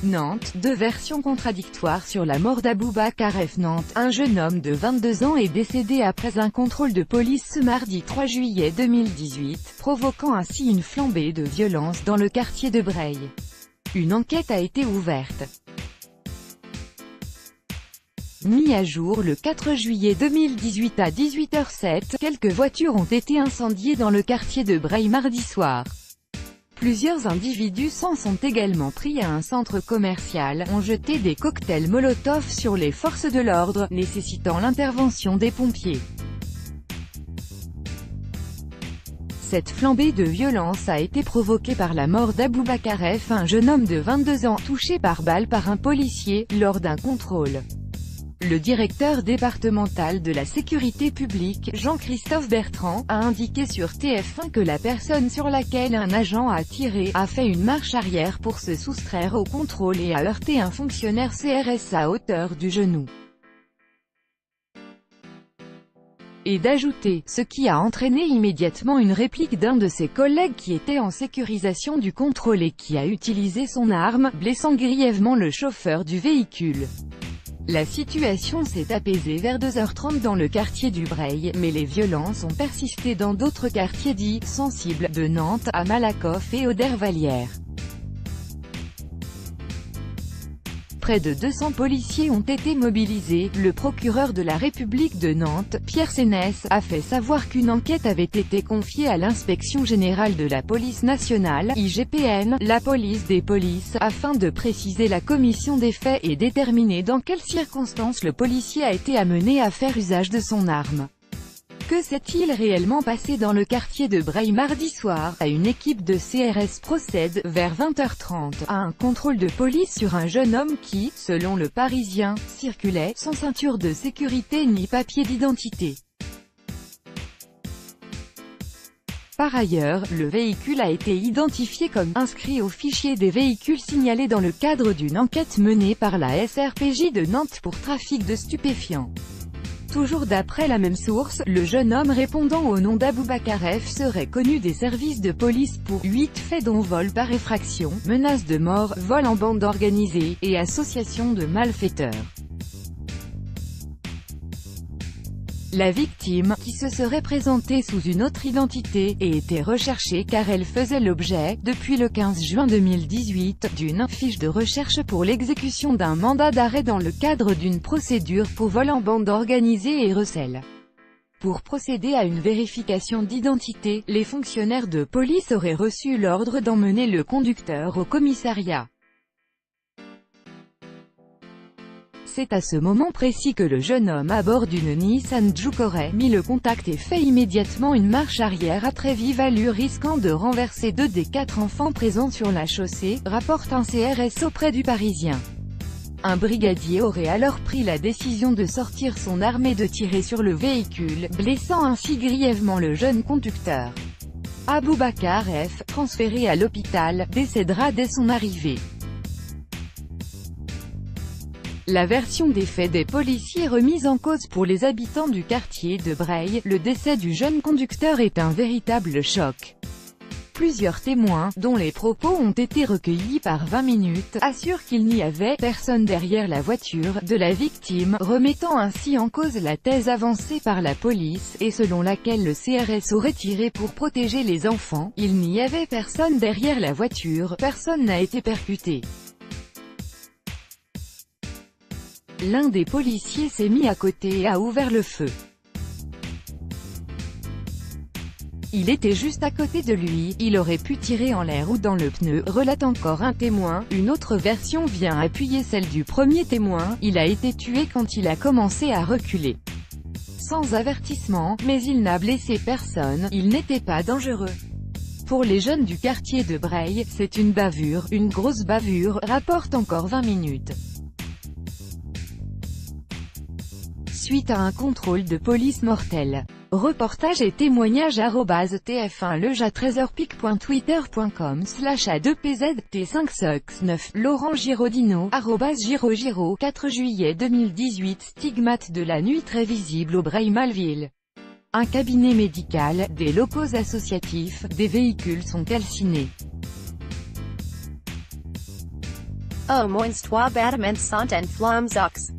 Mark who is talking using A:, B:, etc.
A: Nantes, deux versions contradictoires sur la mort d'Aboubacar F. Nantes, un jeune homme de 22 ans est décédé après un contrôle de police ce mardi 3 juillet 2018, provoquant ainsi une flambée de violence dans le quartier de Breil. Une enquête a été ouverte. Mis à jour le 4 juillet 2018 à 18h07, quelques voitures ont été incendiées dans le quartier de Breil mardi soir. Plusieurs individus s'en sont également pris à un centre commercial, ont jeté des cocktails Molotov sur les forces de l'ordre, nécessitant l'intervention des pompiers. Cette flambée de violence a été provoquée par la mort d'Aboubacar F., un jeune homme de 22 ans, touché par balle par un policier, lors d'un contrôle. Le directeur départemental de la sécurité publique, Jean-Christophe Bertrand, a indiqué sur TF1 que la personne sur laquelle un agent a tiré, a fait une marche arrière pour se soustraire au contrôle et a heurté un fonctionnaire CRS à hauteur du genou. Et d'ajouter, ce qui a entraîné immédiatement une réplique d'un de ses collègues qui était en sécurisation du contrôle et qui a utilisé son arme, blessant grièvement le chauffeur du véhicule. La situation s'est apaisée vers 2h30 dans le quartier du Breil, mais les violences ont persisté dans d'autres quartiers dits « sensibles » de Nantes, à Malakoff et Audervallières. Près de 200 policiers ont été mobilisés. Le procureur de la République de Nantes, Pierre Sénès, a fait savoir qu'une enquête avait été confiée à l'Inspection générale de la police nationale, IGPN, la police des polices, afin de préciser la commission des faits et déterminer dans quelles circonstances le policier a été amené à faire usage de son arme. Que s'est-il réellement passé dans le quartier de Breil mardi soir? Une équipe de CRS procède, vers 20h30, à un contrôle de police sur un jeune homme qui, selon le Parisien, circulait sans ceinture de sécurité ni papier d'identité. Par ailleurs, le véhicule a été identifié comme inscrit au fichier des véhicules signalés dans le cadre d'une enquête menée par la SRPJ de Nantes pour trafic de stupéfiants. Toujours d'après la même source, le jeune homme répondant au nom d'Aboubacar F. serait connu des services de police pour 8 faits dont vol par effraction, menace de mort, vol en bande organisée, et association de malfaiteurs. La victime, qui se serait présentée sous une autre identité, et était recherchée car elle faisait l'objet, depuis le 15 juin 2018, d'une fiche de recherche pour l'exécution d'un mandat d'arrêt dans le cadre d'une procédure pour vol en bande organisée et recel. Pour procéder à une vérification d'identité, les fonctionnaires de police auraient reçu l'ordre d'emmener le conducteur au commissariat. C'est à ce moment précis que le jeune homme à bord d'une Nissan Juke aurait mis le contact et fait immédiatement une marche arrière à très vive allure risquant de renverser 2 des 4 enfants présents sur la chaussée, rapporte un CRS auprès du Parisien. Un brigadier aurait alors pris la décision de sortir son arme et de tirer sur le véhicule, blessant ainsi grièvement le jeune conducteur. Aboubacar F., transféré à l'hôpital, décédera dès son arrivée. La version des faits des policiers remise en cause pour les habitants du quartier de Breil, le décès du jeune conducteur est un véritable choc. Plusieurs témoins, dont les propos ont été recueillis par 20 minutes, assurent qu'il n'y avait personne derrière la voiture de la victime, remettant ainsi en cause la thèse avancée par la police, et selon laquelle le CRS aurait tiré pour protéger les enfants. Il n'y avait personne derrière la voiture, personne n'a été percuté. L'un des policiers s'est mis à côté et a ouvert le feu. Il était juste à côté de lui, il aurait pu tirer en l'air ou dans le pneu, relate encore un témoin. Une autre version vient appuyer celle du premier témoin, il a été tué quand il a commencé à reculer. Sans avertissement, mais il n'a blessé personne, il n'était pas dangereux. Pour les jeunes du quartier de Breil, c'est une bavure, une grosse bavure, rapporte encore 20 minutes. Suite à un contrôle de police mortel. Reportage et témoignages @tf1leja13h-pic.twitter.com/a2pzt5sox9 Laurent Giraudino @Giro 4 juillet 2018 Stigmate de la nuit très visible au Breil-Malville. Un cabinet médical, des locaux associatifs, des véhicules sont calcinés.
B: Au moins trois bâtiments sont en flammes aux.